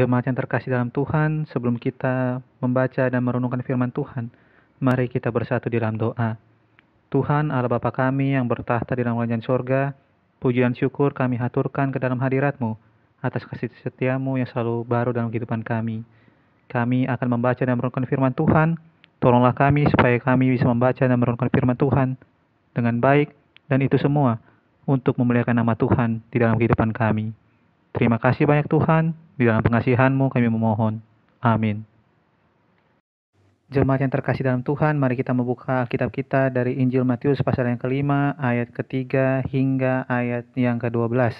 Jemaat yang terkasih dalam Tuhan, sebelum kita membaca dan merenungkan firman Tuhan, mari kita bersatu di dalam doa. Tuhan Allah Bapa kami yang bertahta di dalam kerajaan sorga, puji dan syukur kami haturkan ke dalam hadirat-Mu atas kasih setiamu yang selalu baru dalam kehidupan kami. Kami akan membaca dan merenungkan firman Tuhan. Tolonglah kami supaya kami bisa membaca dan merenungkan firman Tuhan dengan baik, dan itu semua untuk memuliakan nama Tuhan di dalam kehidupan kami. Terima kasih banyak Tuhan, di dalam pengasihan-Mu kami memohon. Amin. Jemaat yang terkasih dalam Tuhan, mari kita membuka Alkitab kita dari Injil Matius pasal yang kelima, ayat ketiga hingga ayat yang ke-12.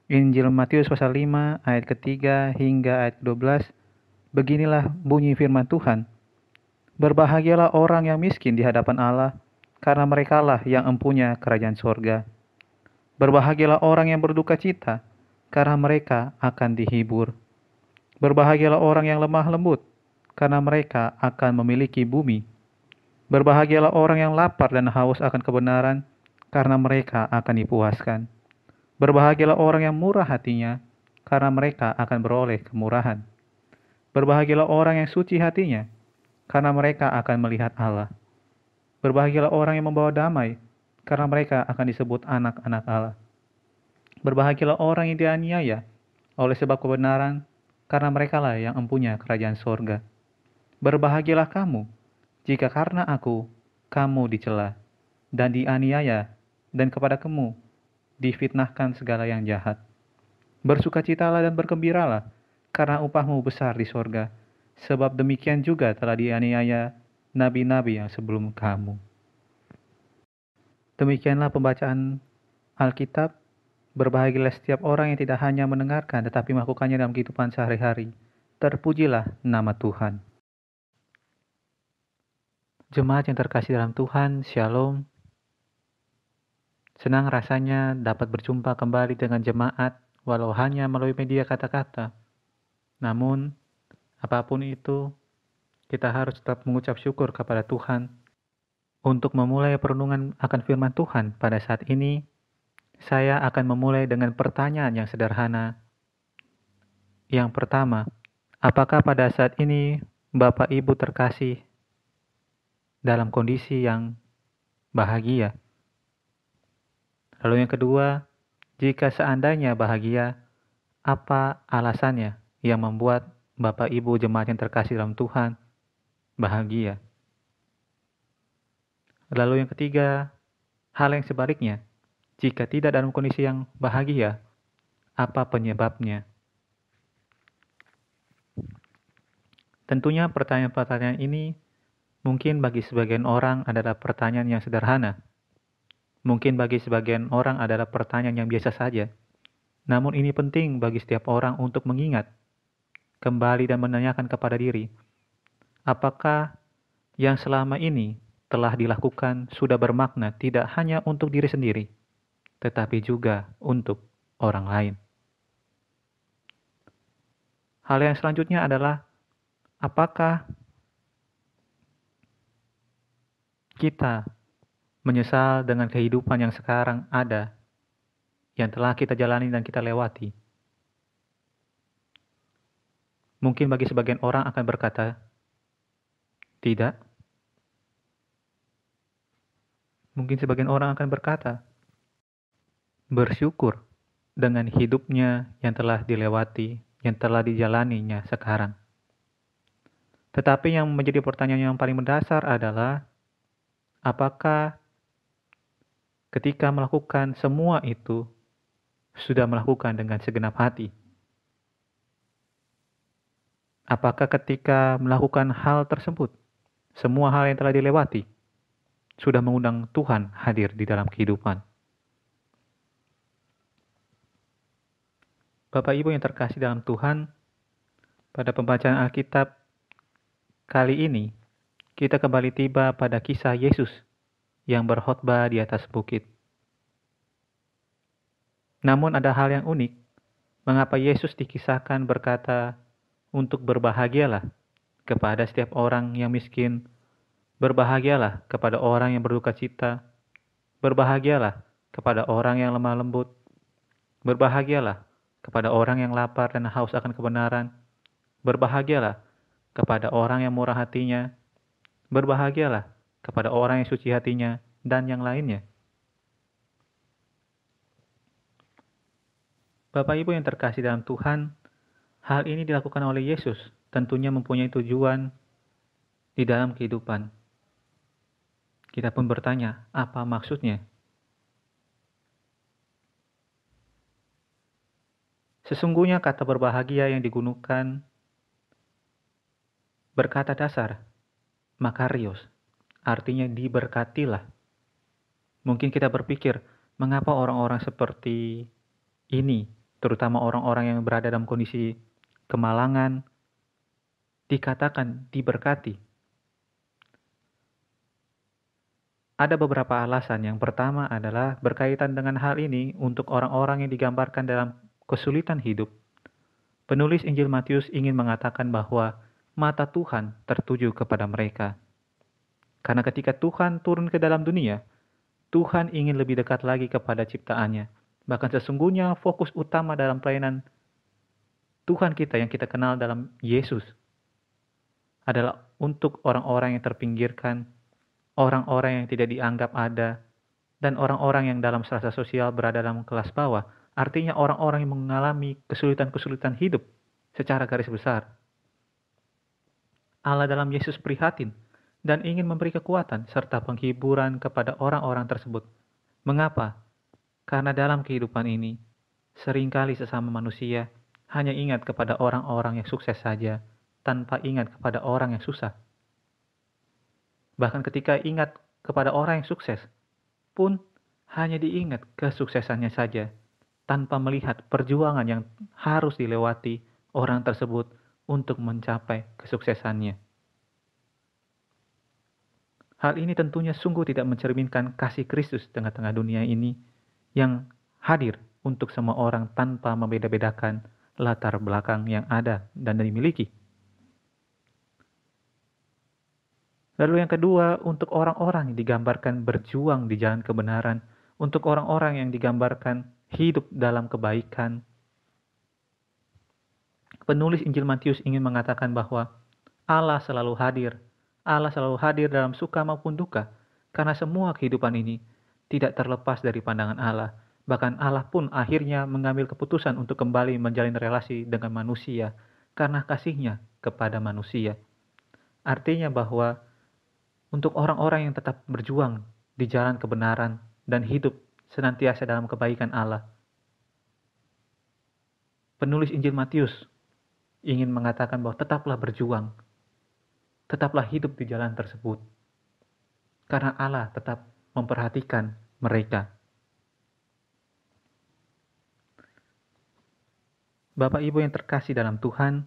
Injil Matius pasal 5, ayat ketiga hingga ayat ke-12. Beginilah bunyi firman Tuhan. Berbahagialah orang yang miskin di hadapan Allah, karena merekalah yang empunya kerajaan sorga. Berbahagialah orang yang berduka cita, karena mereka akan dihibur. Berbahagialah orang yang lemah lembut, karena mereka akan memiliki bumi. Berbahagialah orang yang lapar dan haus akan kebenaran, karena mereka akan dipuaskan. Berbahagialah orang yang murah hatinya, karena mereka akan beroleh kemurahan. Berbahagialah orang yang suci hatinya, karena mereka akan melihat Allah. Berbahagialah orang yang membawa damai, karena mereka akan disebut anak-anak Allah. Berbahagialah orang yang dianiaya oleh sebab kebenaran, karena merekalah yang empunya kerajaan sorga. Berbahagialah kamu, jika karena aku, kamu dicela, dan dianiaya, dan kepada kamu difitnahkan segala yang jahat. Bersukacitalah dan bergembiralah, karena upahmu besar di sorga, sebab demikian juga telah dianiaya nabi-nabi yang sebelum kamu. Demikianlah pembacaan Alkitab. Berbahagialah setiap orang yang tidak hanya mendengarkan, tetapi melakukannya dalam kehidupan sehari-hari. Terpujilah nama Tuhan. Jemaat yang terkasih dalam Tuhan, Shalom. Senang rasanya dapat berjumpa kembali dengan jemaat, walau hanya melalui media kata-kata. Namun, apapun itu, kita harus tetap mengucap syukur kepada Tuhan. Untuk memulai perenungan akan firman Tuhan pada saat ini, saya akan memulai dengan pertanyaan yang sederhana. Yang pertama, apakah pada saat ini Bapak Ibu terkasih dalam kondisi yang bahagia? Lalu yang kedua, jika seandainya bahagia, apa alasannya yang membuat Bapak Ibu jemaat yang terkasih dalam Tuhan bahagia? Lalu yang ketiga, hal yang sebaliknya, jika tidak dalam kondisi yang bahagia, apa penyebabnya? Tentunya pertanyaan-pertanyaan ini mungkin bagi sebagian orang adalah pertanyaan yang sederhana. Mungkin bagi sebagian orang adalah pertanyaan yang biasa saja. Namun ini penting bagi setiap orang untuk mengingat, kembali dan menanyakan kepada diri, apakah yang selama ini telah dilakukan sudah bermakna tidak hanya untuk diri sendiri, tetapi juga untuk orang lain. Hal yang selanjutnya adalah, apakah kita menyesal dengan kehidupan yang sekarang ada, yang telah kita jalani dan kita lewati? Mungkin bagi sebagian orang akan berkata, tidak. Mungkin sebagian orang akan berkata, bersyukur dengan hidupnya yang telah dilewati, yang telah dijalaninya sekarang. Tetapi yang menjadi pertanyaan yang paling mendasar adalah, apakah ketika melakukan semua itu, sudah melakukan dengan segenap hati? Apakah ketika melakukan hal tersebut, semua hal yang telah dilewati, sudah mengundang Tuhan hadir di dalam kehidupan? Bapak Ibu yang terkasih dalam Tuhan, pada pembacaan Alkitab kali ini, kita kembali tiba pada kisah Yesus yang berkhotbah di atas bukit. Namun ada hal yang unik, mengapa Yesus dikisahkan berkata untuk berbahagialah kepada setiap orang yang miskin, berbahagialah kepada orang yang berduka cita, berbahagialah kepada orang yang lemah lembut, berbahagialah kepada orang yang lapar dan haus akan kebenaran. Berbahagialah kepada orang yang murah hatinya. Berbahagialah kepada orang yang suci hatinya, dan yang lainnya. Bapak Ibu yang terkasih dalam Tuhan, hal ini dilakukan oleh Yesus, tentunya mempunyai tujuan di dalam kehidupan. Kita pun bertanya, apa maksudnya? Sesungguhnya kata berbahagia yang digunakan berkata dasar, makarios, artinya diberkatilah. Mungkin kita berpikir, mengapa orang-orang seperti ini, terutama orang-orang yang berada dalam kondisi kemalangan, dikatakan diberkati? Ada beberapa alasan. Yang pertama adalah berkaitan dengan hal ini untuk orang-orang yang digambarkan dalam kesulitan hidup. Penulis Injil Matius ingin mengatakan bahwa mata Tuhan tertuju kepada mereka. Karena ketika Tuhan turun ke dalam dunia, Tuhan ingin lebih dekat lagi kepada ciptaannya. Bahkan sesungguhnya fokus utama dalam pelayanan Tuhan kita yang kita kenal dalam Yesus adalah untuk orang-orang yang terpinggirkan, orang-orang yang tidak dianggap ada, dan orang-orang yang dalam strata sosial berada dalam kelas bawah. Artinya orang-orang yang mengalami kesulitan-kesulitan hidup secara garis besar. Allah dalam Yesus prihatin dan ingin memberi kekuatan serta penghiburan kepada orang-orang tersebut. Mengapa? Karena dalam kehidupan ini, seringkali sesama manusia hanya ingat kepada orang-orang yang sukses saja, tanpa ingat kepada orang yang susah. Bahkan ketika ingat kepada orang yang sukses, pun hanya diingat kesuksesannya saja, tanpa melihat perjuangan yang harus dilewati orang tersebut untuk mencapai kesuksesannya. Hal ini tentunya sungguh tidak mencerminkan kasih Kristus di tengah-tengah dunia ini yang hadir untuk semua orang tanpa membeda-bedakan latar belakang yang ada dan dimiliki. Lalu yang kedua, untuk orang-orang yang digambarkan berjuang di jalan kebenaran, untuk orang-orang yang digambarkan hidup dalam kebaikan. Penulis Injil Matius ingin mengatakan bahwa Allah selalu hadir. Allah selalu hadir dalam suka maupun duka, karena semua kehidupan ini tidak terlepas dari pandangan Allah. Bahkan Allah pun akhirnya mengambil keputusan untuk kembali menjalin relasi dengan manusia karena kasihnya kepada manusia. Artinya bahwa untuk orang-orang yang tetap berjuang di jalan kebenaran dan hidup senantiasa dalam kebaikan Allah, penulis Injil Matius ingin mengatakan bahwa tetaplah berjuang, tetaplah hidup di jalan tersebut, karena Allah tetap memperhatikan mereka. Bapak Ibu yang terkasih dalam Tuhan,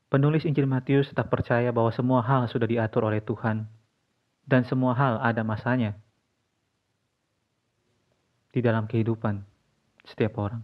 penulis Injil Matius tetap percaya bahwa semua hal sudah diatur oleh Tuhan, dan semua hal ada masanya di dalam kehidupan setiap orang.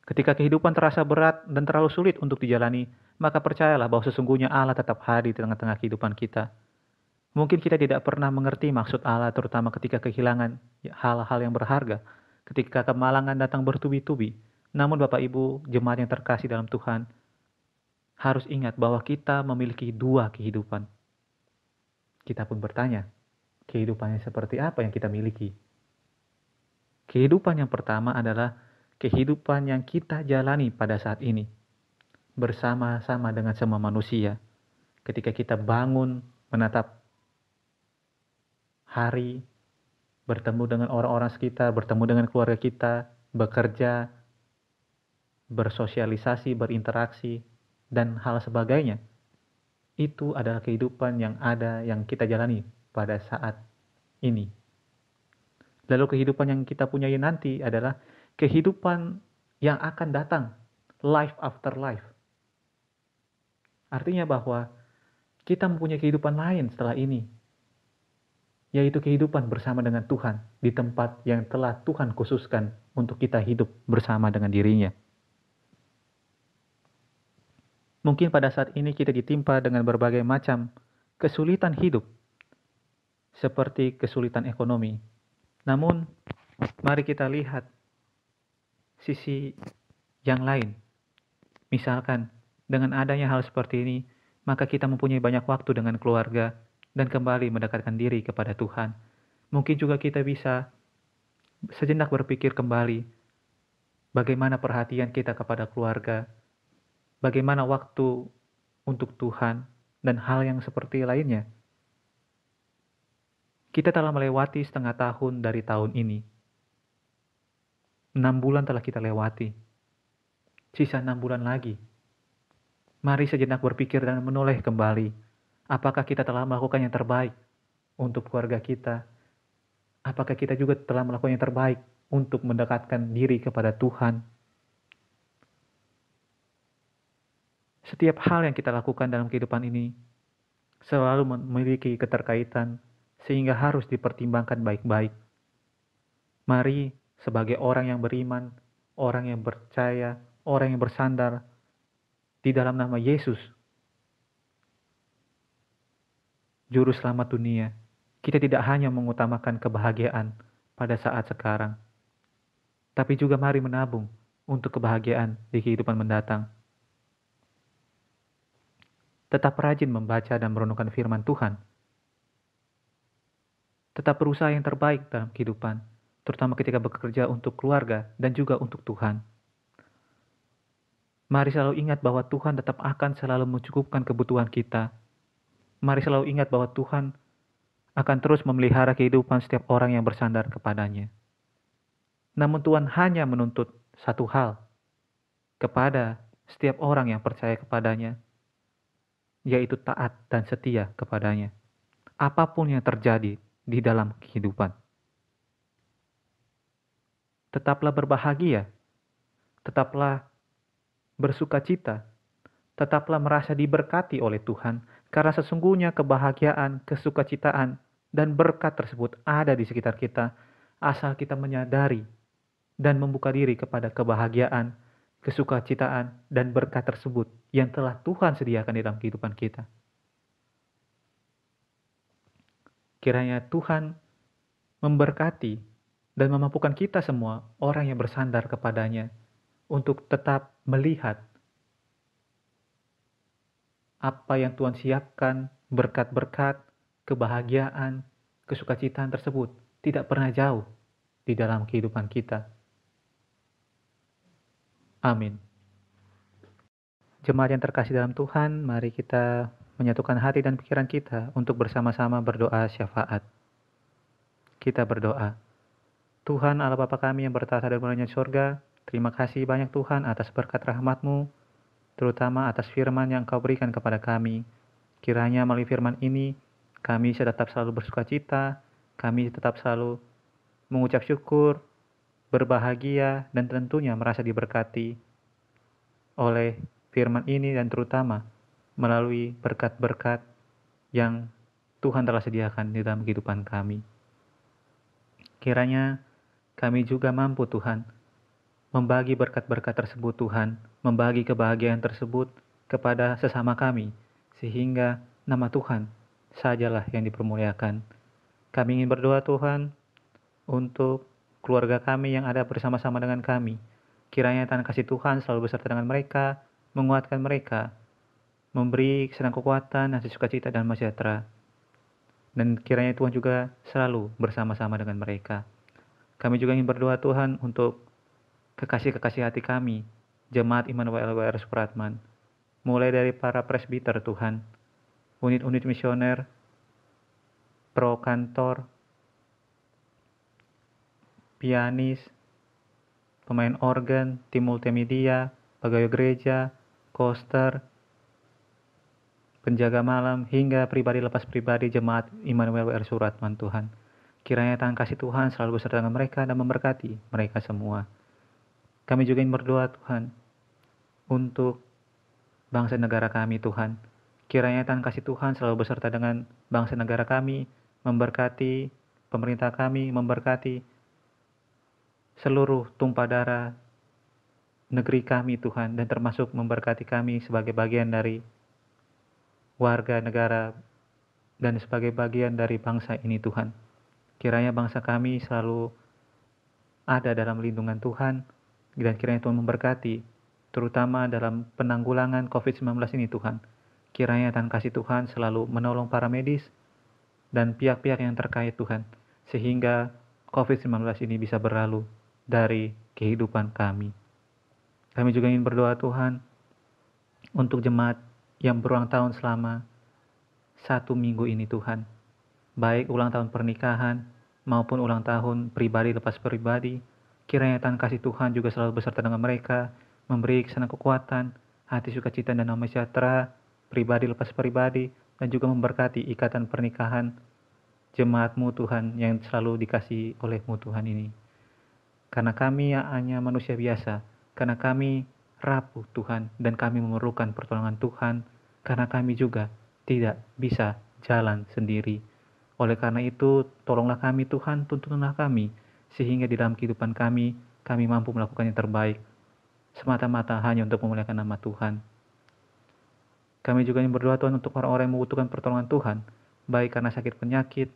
Ketika kehidupan terasa berat dan terlalu sulit untuk dijalani, maka percayalah bahwa sesungguhnya Allah tetap hadir di tengah-tengah kehidupan kita. Mungkin kita tidak pernah mengerti maksud Allah, terutama ketika kehilangan hal-hal yang berharga, ketika kemalangan datang bertubi-tubi. Namun Bapak Ibu, jemaat yang terkasih dalam Tuhan, harus ingat bahwa kita memiliki dua kehidupan. Kita pun bertanya, kehidupannya seperti apa yang kita miliki? Kehidupan yang pertama adalah kehidupan yang kita jalani pada saat ini, bersama-sama dengan semua manusia. Ketika kita bangun, menatap hari, bertemu dengan orang-orang sekitar, bertemu dengan keluarga kita, bekerja, bersosialisasi, berinteraksi, dan hal sebagainya. Itu adalah kehidupan yang ada, yang kita jalani pada saat ini. Lalu kehidupan yang kita punyai nanti adalah kehidupan yang akan datang, life after life. Artinya bahwa kita mempunyai kehidupan lain setelah ini, yaitu kehidupan bersama dengan Tuhan di tempat yang telah Tuhan khususkan untuk kita hidup bersama dengan dirinya. Mungkin pada saat ini kita ditimpa dengan berbagai macam kesulitan hidup, seperti kesulitan ekonomi. Namun, mari kita lihat sisi yang lain. Misalkan, dengan adanya hal seperti ini, maka kita mempunyai banyak waktu dengan keluarga dan kembali mendekatkan diri kepada Tuhan. Mungkin juga kita bisa sejenak berpikir kembali bagaimana perhatian kita kepada keluarga, bagaimana waktu untuk Tuhan, dan hal yang seperti lainnya. Kita telah melewati setengah tahun dari tahun ini. 6 bulan telah kita lewati. Sisa 6 bulan lagi. Mari sejenak berpikir dan menoleh kembali. Apakah kita telah melakukan yang terbaik untuk keluarga kita? Apakah kita juga telah melakukan yang terbaik untuk mendekatkan diri kepada Tuhan? Setiap hal yang kita lakukan dalam kehidupan ini selalu memiliki keterkaitan sehingga harus dipertimbangkan baik-baik. Mari sebagai orang yang beriman, orang yang percaya, orang yang bersandar di dalam nama Yesus, Juru Selamat dunia, kita tidak hanya mengutamakan kebahagiaan pada saat sekarang, tapi juga mari menabung untuk kebahagiaan di kehidupan mendatang. Tetap rajin membaca dan merenungkan firman Tuhan. Tetap berusaha yang terbaik dalam kehidupan, terutama ketika bekerja untuk keluarga dan juga untuk Tuhan. Mari selalu ingat bahwa Tuhan tetap akan selalu mencukupkan kebutuhan kita. Mari selalu ingat bahwa Tuhan akan terus memelihara kehidupan setiap orang yang bersandar kepadanya. Namun Tuhan hanya menuntut satu hal kepada setiap orang yang percaya kepadanya, yaitu taat dan setia kepadanya. Apapun yang terjadi di dalam kehidupan. Tetaplah berbahagia, tetaplah bersukacita, tetaplah merasa diberkati oleh Tuhan, karena sesungguhnya kebahagiaan, kesukacitaan, dan berkat tersebut ada di sekitar kita, asal kita menyadari dan membuka diri kepada kebahagiaan, kesukacitaan, dan berkat tersebut yang telah Tuhan sediakan di dalam kehidupan kita. Kiranya Tuhan memberkati dan memampukan kita semua, orang yang bersandar kepadanya, untuk tetap melihat apa yang Tuhan siapkan, berkat-berkat, kebahagiaan, kesukacitaan tersebut tidak pernah jauh di dalam kehidupan kita. Amin. Jemaat yang terkasih dalam Tuhan, mari kita menyatukan hati dan pikiran kita untuk bersama-sama berdoa syafaat. Kita berdoa. Tuhan Allah Bapa kami yang bertahta dan berada di surga, terima kasih banyak Tuhan atas berkat rahmat-Mu, terutama atas firman yang Kau berikan kepada kami. Kiranya melalui firman ini, kami tetap selalu bersukacita, kami tetap selalu mengucap syukur, berbahagia, dan tentunya merasa diberkati oleh firman ini dan terutama melalui berkat-berkat yang Tuhan telah sediakan di dalam kehidupan kami. Kiranya kami juga mampu Tuhan membagi berkat-berkat tersebut Tuhan, membagi kebahagiaan tersebut kepada sesama kami, sehingga nama Tuhan sajalah yang dipermuliakan. Kami ingin berdoa Tuhan untuk keluarga kami yang ada bersama-sama dengan kami. Kiranya tangan kasih Tuhan selalu beserta dengan mereka, menguatkan mereka, memberi kesenangan kekuatan, dan sukacita dan sejahtera. Dan kiranya Tuhan juga selalu bersama-sama dengan mereka. Kami juga ingin berdoa Tuhan untuk kekasih-kekasih hati kami, Jemaat Immanuel WR Supratman, mulai dari para presbiter Tuhan, unit-unit misioner, pro kantor, pianis, pemain organ, tim multimedia, pegawai gereja, koster, penjaga malam, hingga pribadi lepas pribadi Jemaat Immanuel WR Supratman Tuhan. Kiranya tangan kasih Tuhan selalu beserta dengan mereka dan memberkati mereka semua. Kami juga ingin berdoa Tuhan untuk bangsa negara kami Tuhan. Kiranya tangan kasih Tuhan selalu beserta dengan bangsa negara kami, memberkati pemerintah kami, memberkati seluruh tumpah darah negeri kami Tuhan, dan termasuk memberkati kami sebagai bagian dari warga negara dan sebagai bagian dari bangsa ini Tuhan. Kiranya bangsa kami selalu ada dalam lindungan Tuhan, Dan kiranya Tuhan memberkati, terutama dalam penanggulangan COVID-19 ini Tuhan. Kiranya Tuhan kasih Tuhan selalu menolong para medis dan pihak-pihak yang terkait Tuhan, sehingga COVID-19 ini bisa berlalu dari kehidupan kami. Kami juga ingin berdoa Tuhan untuk jemaat yang berulang tahun selama 1 minggu ini Tuhan. Baik ulang tahun pernikahan maupun ulang tahun pribadi lepas pribadi. Kiranya Tuhan kasih Tuhan juga selalu beserta dengan mereka, memberi kesenangan kekuatan, hati sukacita dan damai sejahtera, pribadi lepas pribadi, dan juga memberkati ikatan pernikahan jemaat-Mu Tuhan yang selalu dikasihi oleh-Mu Tuhan ini. Karena kami hanya manusia biasa, karena kami rapuh Tuhan, dan kami memerlukan pertolongan Tuhan, karena kami juga tidak bisa jalan sendiri. Oleh karena itu, tolonglah kami Tuhan, tuntunlah kami, sehingga di dalam kehidupan kami mampu melakukan yang terbaik, semata-mata hanya untuk memuliakan nama Tuhan. Kami juga ingin berdoa Tuhan untuk orang-orang yang membutuhkan pertolongan Tuhan, baik karena sakit penyakit,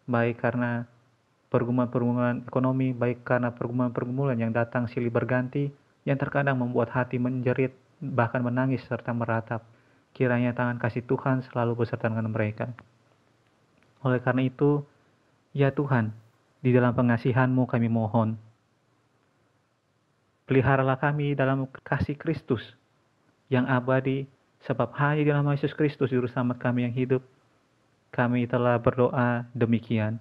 baik karena pergumulan-pergumulan ekonomi, baik karena pergumulan-pergumulan yang datang silih berganti, yang terkadang membuat hati menjerit, bahkan menangis serta meratap. Kiranya tangan kasih Tuhan selalu beserta dengan mereka. Oleh karena itu, ya Tuhan, di dalam pengasihan-Mu kami mohon, peliharalah kami dalam kasih Kristus yang abadi, sebab hanya di dalam Yesus Kristus Juru Selamat kami yang hidup. Kami telah berdoa demikian.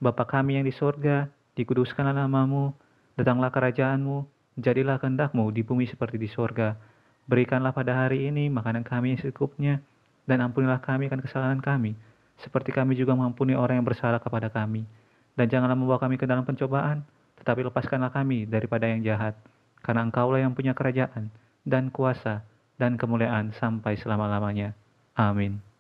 Bapa kami yang di sorga, dikuduskanlah nama-Mu, datanglah kerajaan-Mu, jadilah kehendak-Mu di bumi seperti di sorga. Berikanlah pada hari ini makanan kami yang secukupnya, dan ampunilah kami akan kesalahan kami, seperti kami juga mengampuni orang yang bersalah kepada kami. Dan janganlah membawa kami ke dalam pencobaan, tetapi lepaskanlah kami daripada yang jahat. Karena Engkaulah yang punya kerajaan, dan kuasa, dan kemuliaan sampai selama-lamanya. Amin.